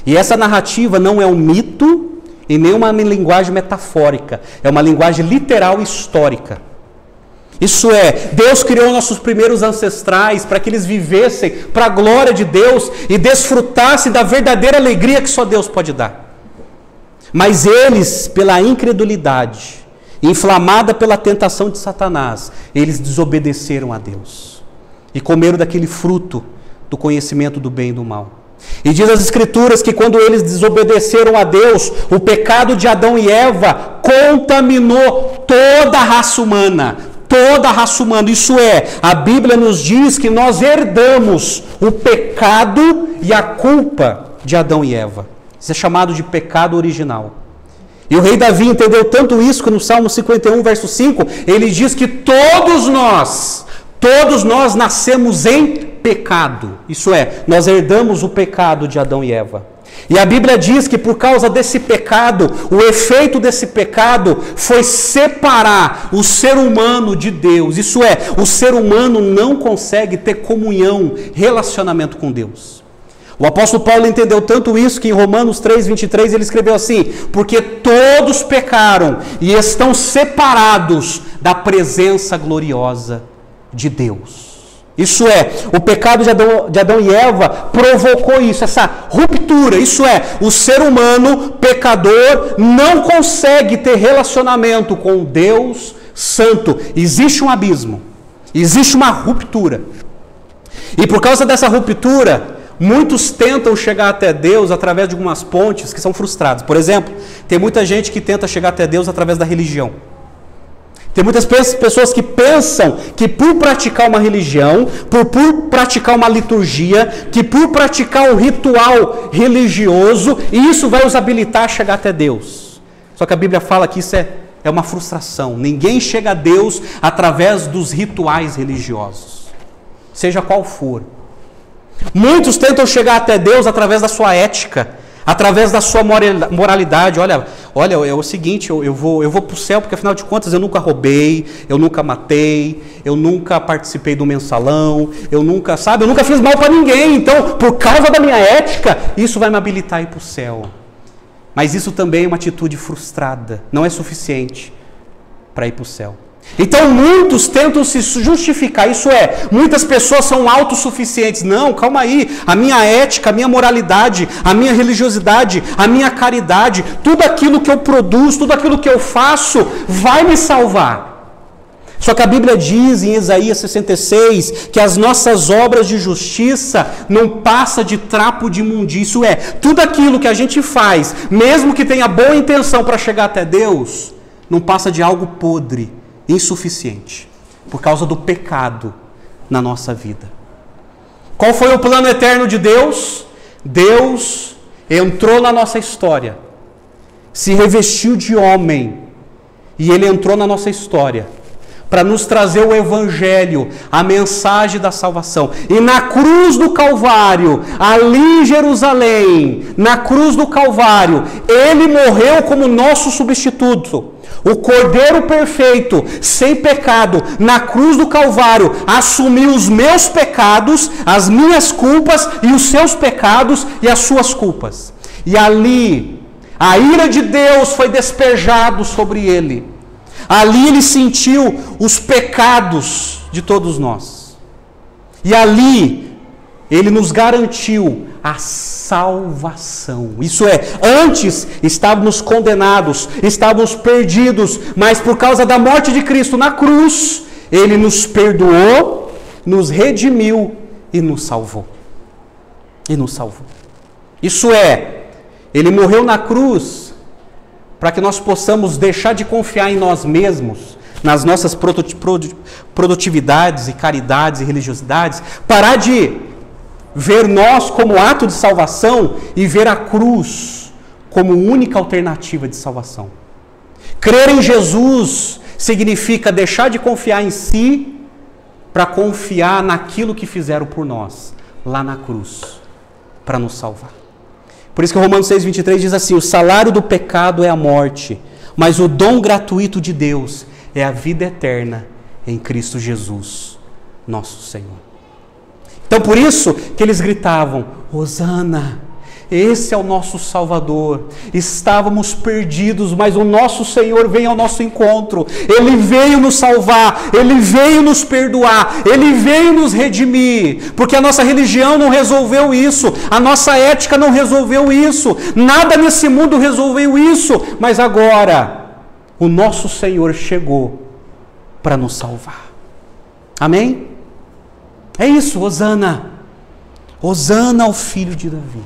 E essa narrativa não é um mito e nem uma linguagem metafórica, é uma linguagem literal e histórica. Isso é, Deus criou nossos primeiros ancestrais para que eles vivessem para a glória de Deus e desfrutassem da verdadeira alegria que só Deus pode dar. Mas eles, pela incredulidade, inflamada pela tentação de Satanás, eles desobedeceram a Deus e comeram daquele fruto do conhecimento do bem e do mal. E diz as Escrituras que quando eles desobedeceram a Deus, o pecado de Adão e Eva contaminou toda a raça humana. Toda a raça humana, isso é, a Bíblia nos diz que nós herdamos o pecado e a culpa de Adão e Eva. Isso é chamado de pecado original. E o rei Davi entendeu tanto isso que no Salmo 51, verso 5, ele diz que todos nós nascemos em pecado. Isso é, nós herdamos o pecado de Adão e Eva. E a Bíblia diz que por causa desse pecado, o efeito desse pecado foi separar o ser humano de Deus. Isso é, o ser humano não consegue ter comunhão, relacionamento com Deus. O apóstolo Paulo entendeu tanto isso que em Romanos 3:23 ele escreveu assim: porque todos pecaram e estão separados da presença gloriosa de Deus. Isso é, o pecado de Adão e Eva provocou isso, essa ruptura. Isso é, o ser humano pecador não consegue ter relacionamento com Deus Santo. Existe um abismo, existe uma ruptura. E por causa dessa ruptura, muitos tentam chegar até Deus através de algumas pontes que são frustradas. Por exemplo, tem muita gente que tenta chegar até Deus através da religião. Tem muitas pessoas que pensam que por praticar uma religião, por praticar uma liturgia, que por praticar um ritual religioso, isso vai os habilitar a chegar até Deus. Só que a Bíblia fala que isso é uma frustração. Ninguém chega a Deus através dos rituais religiosos, seja qual for. Muitos tentam chegar até Deus através da sua ética, através da sua moralidade. Olha, é o seguinte, eu vou para o céu porque afinal de contas eu nunca roubei, eu nunca matei, eu nunca participei do mensalão, eu nunca fiz mal para ninguém. Então, por causa da minha ética, isso vai me habilitar a ir para o céu. Mas isso também é uma atitude frustrada, não é suficiente para ir para o céu. Então muitos tentam se justificar, isso é, muitas pessoas são autossuficientes. Não, calma aí, a minha ética, a minha moralidade, a minha religiosidade, a minha caridade, tudo aquilo que eu produzo, tudo aquilo que eu faço vai me salvar. Só que a Bíblia diz em Isaías 66 que as nossas obras de justiça não passam de trapo de imundícia. Isso é, tudo aquilo que a gente faz, mesmo que tenha boa intenção para chegar até Deus, não passa de algo podre, insuficiente, por causa do pecado na nossa vida. Qual foi o plano eterno de Deus? Deus entrou na nossa história, se revestiu de homem, e Ele entrou na nossa história para nos trazer o Evangelho, a mensagem da salvação. E na cruz do Calvário, ali em Jerusalém, na cruz do Calvário, Ele morreu como nosso substituto. O Cordeiro perfeito, sem pecado, na cruz do Calvário, assumiu os meus pecados, as minhas culpas e os seus pecados e as suas culpas. E ali, a ira de Deus foi despejada sobre Ele. Ali Ele sentiu os pecados de todos nós. E ali Ele nos garantiu a salvação. Isso é, antes estávamos condenados, estávamos perdidos, mas por causa da morte de Cristo na cruz, Ele nos perdoou, nos redimiu e nos salvou. Isso é, Ele morreu na cruz para que nós possamos deixar de confiar em nós mesmos, nas nossas produtividades e caridades e religiosidades, parar de ver nós como ato de salvação e ver a cruz como única alternativa de salvação. Crer em Jesus significa deixar de confiar em si para confiar naquilo que fizeram por nós, lá na cruz para nos salvar. Por isso que Romanos 6,23 diz assim: o salário do pecado é a morte, mas o dom gratuito de Deus é a vida eterna em Cristo Jesus, nosso Senhor. Então por isso que eles gritavam: Hosana, esse é o nosso Salvador. Estávamos perdidos, mas o nosso Senhor vem ao nosso encontro. Ele veio nos salvar, Ele veio nos perdoar, Ele veio nos redimir, porque a nossa religião não resolveu isso, a nossa ética não resolveu isso, nada nesse mundo resolveu isso, mas agora o nosso Senhor chegou para nos salvar. Amém? É isso, Hosana. Hosana ao filho de Davi.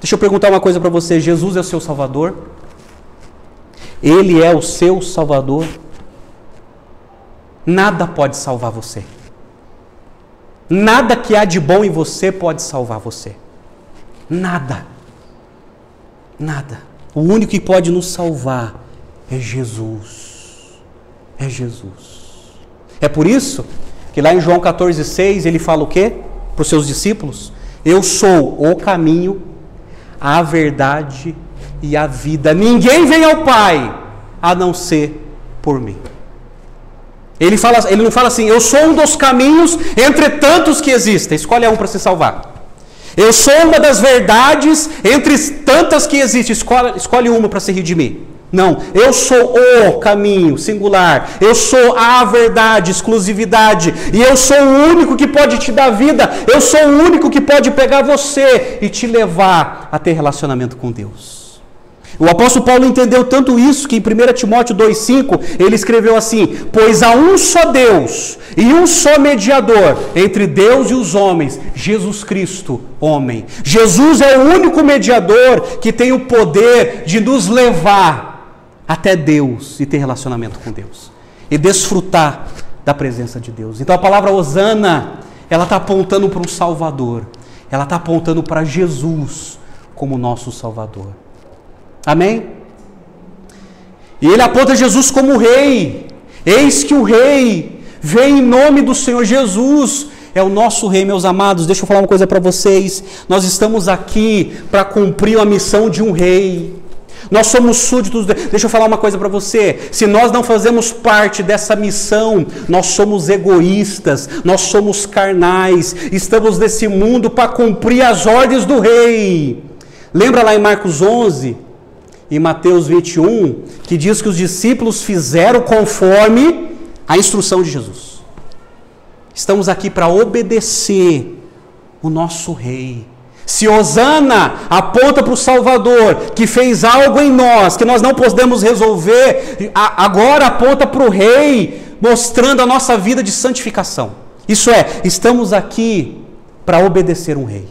Deixa eu perguntar uma coisa para você: Jesus é o seu Salvador? Ele é o seu Salvador? Nada pode salvar você. Nada que há de bom em você pode salvar você. Nada. Nada. O único que pode nos salvar é Jesus. É Jesus. É por isso que lá em João 14,6 ele fala o quê? Para os seus discípulos: eu sou o caminho, a verdade e a vida. Ninguém vem ao Pai a não ser por mim. Ele não fala assim: eu sou um dos caminhos entre tantos que existem, escolhe um para se salvar. Eu sou uma das verdades entre tantas que existem, escolhe uma para se redimir. Não, eu sou o caminho, singular. Eu sou a verdade, exclusividade. E eu sou o único que pode te dar vida. Eu sou o único que pode pegar você e te levar a ter relacionamento com Deus. O apóstolo Paulo entendeu tanto isso que em 1 Timóteo 2,5 ele escreveu assim: pois há um só Deus e um só mediador entre Deus e os homens, Jesus Cristo, homem. Jesus é o único mediador que tem o poder de nos levar até Deus e ter relacionamento com Deus e desfrutar da presença de Deus. Então a palavra Hosana, ela está apontando para um Salvador, ela está apontando para Jesus como nosso Salvador. Amém? E ele aponta Jesus como Rei. Eis que o Rei vem em nome do Senhor. Jesus é o nosso Rei, meus amados. Deixa eu falar uma coisa para vocês: nós estamos aqui para cumprir a missão de um Rei. Nós somos súditos. Deixa eu falar uma coisa para você: se nós não fazemos parte dessa missão, nós somos egoístas, nós somos carnais, estamos nesse mundo para cumprir as ordens do Rei. Lembra lá em Marcos 11, em Mateus 21, que diz que os discípulos fizeram conforme a instrução de Jesus. Estamos aqui para obedecer o nosso Rei. Se Hosana aponta para o Salvador, que fez algo em nós, que nós não podemos resolver, agora aponta para o Rei, mostrando a nossa vida de santificação. Isso é, estamos aqui para obedecer um Rei.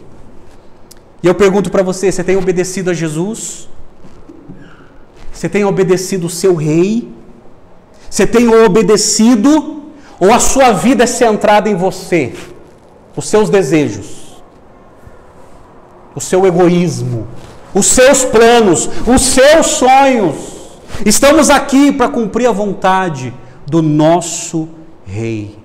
E eu pergunto para você: você tem obedecido a Jesus? Você tem obedecido o seu Rei? Você tem obedecido? Ou a sua vida é centrada em você? Os seus desejos? O seu egoísmo, os seus planos, os seus sonhos. Estamos aqui para cumprir a vontade do nosso Rei.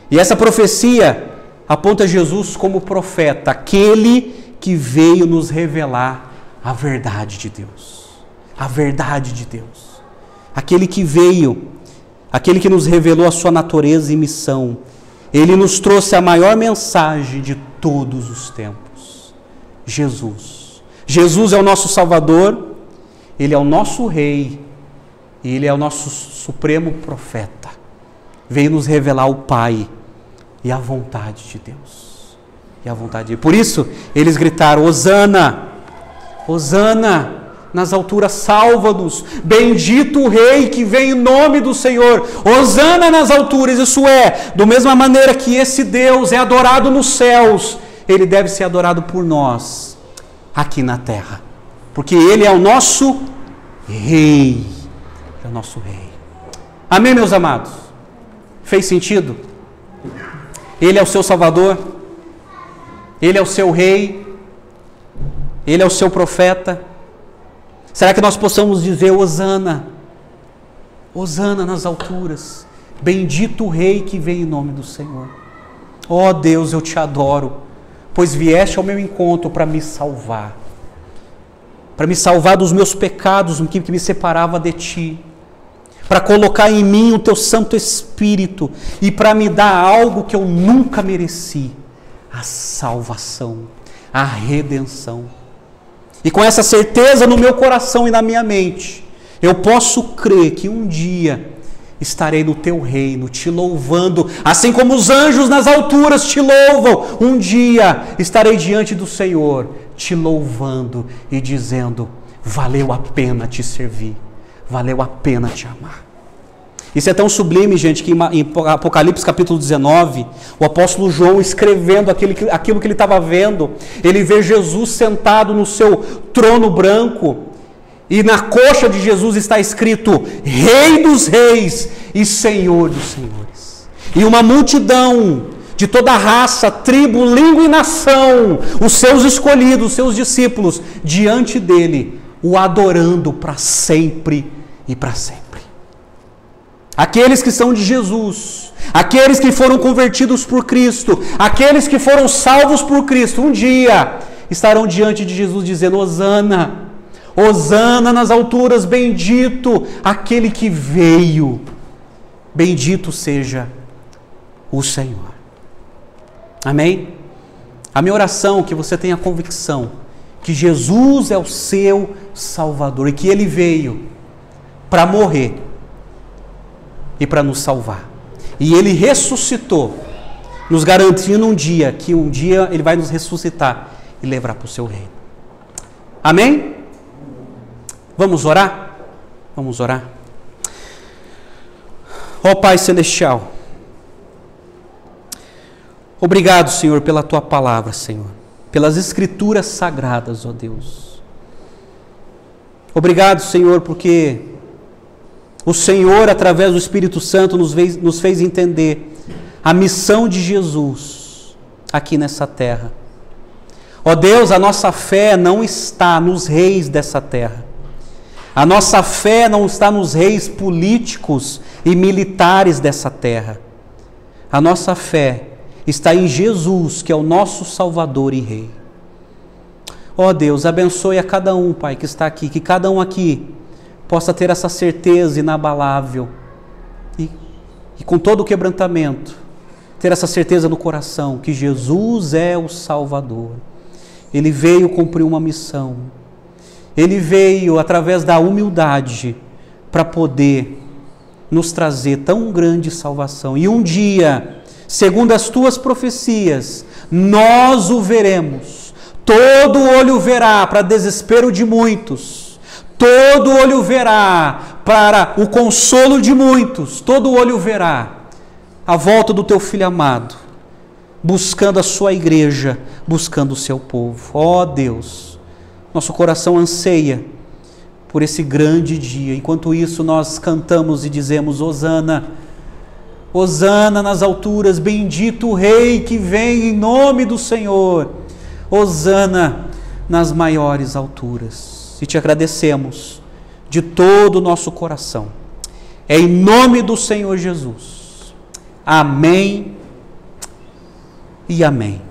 E essa profecia aponta Jesus como profeta, aquele que veio nos revelar a verdade de Deus. A verdade de Deus. Aquele que veio, aquele que nos revelou a sua natureza e missão. Ele nos trouxe a maior mensagem de todos os tempos. Jesus. Jesus é o nosso Salvador, Ele é o nosso Rei, e Ele é o nosso supremo profeta. Veio nos revelar o Pai e a vontade de Deus. E a vontade de Deus. Por isso, eles gritaram: Hosana, Hosana nas alturas, salva-nos. Bendito o Rei que vem em nome do Senhor. Hosana nas alturas. Isso é, da mesma maneira que esse Deus é adorado nos céus, Ele deve ser adorado por nós aqui na terra, porque Ele é o nosso Rei. É o nosso Rei. Amém, meus amados? Fez sentido? Ele é o seu Salvador, Ele é o seu Rei, Ele é o seu profeta. Será que nós possamos dizer: Hosana, Hosana nas alturas, bendito o Rei que vem em nome do Senhor. Ó Deus, eu te adoro, pois vieste ao meu encontro para me salvar. Para me salvar dos meus pecados, que me separava de Ti. Para colocar em mim o Teu Santo Espírito e para me dar algo que eu nunca mereci, a salvação, a redenção. E com essa certeza no meu coração e na minha mente, eu posso crer que um dia estarei no Teu reino, Te louvando, assim como os anjos nas alturas Te louvam. Um dia estarei diante do Senhor, Te louvando e dizendo: valeu a pena Te servir, valeu a pena Te amar. Isso é tão sublime, gente, que em Apocalipse capítulo 19, o apóstolo João, escrevendo aquilo que ele estava vendo, ele vê Jesus sentado no seu trono branco, e na coxa de Jesus está escrito: Rei dos Reis e Senhor dos Senhores. E uma multidão de toda raça, tribo, língua e nação, os seus escolhidos, os seus discípulos, diante dele, o adorando para sempre e para sempre. Aqueles que são de Jesus, aqueles que foram convertidos por Cristo, aqueles que foram salvos por Cristo, um dia estarão diante de Jesus dizendo: Hosana, Hosana nas alturas, bendito aquele que veio, bendito seja o Senhor. Amém? A minha oração é que você tenha a convicção que Jesus é o seu Salvador e que Ele veio para morrer e para nos salvar. E Ele ressuscitou, nos garantindo que um dia Ele vai nos ressuscitar e levar para o seu reino. Amém? Vamos orar? Vamos orar? Ó Pai Celestial, obrigado, Senhor, pela Tua palavra, Senhor, pelas Escrituras sagradas, ó Deus. Obrigado, Senhor, porque o Senhor, através do Espírito Santo, nos fez entender a missão de Jesus aqui nessa terra. Ó Deus, a nossa fé não está nos reis dessa terra. A nossa fé não está nos reis políticos e militares dessa terra. A nossa fé está em Jesus, que é o nosso Salvador e Rei. Ó Deus, abençoe a cada um, Pai, que está aqui, que cada um aqui possa ter essa certeza inabalável e com todo o quebrantamento, ter essa certeza no coração que Jesus é o Salvador. Ele veio cumprir uma missão. Ele veio através da humildade para poder nos trazer tão grande salvação. E um dia, segundo as Tuas profecias, nós o veremos. Todo olho verá, para desespero de muitos. Todo olho verá, para o consolo de muitos. Todo olho verá a volta do Teu Filho amado, buscando a Sua igreja, buscando o Seu povo. Ó Deus, nosso coração anseia por esse grande dia. Enquanto isso, nós cantamos e dizemos: Hosana, Hosana nas alturas, bendito o Rei que vem em nome do Senhor. Hosana nas maiores alturas. E te agradecemos de todo o nosso coração. É em nome do Senhor Jesus. Amém e amém.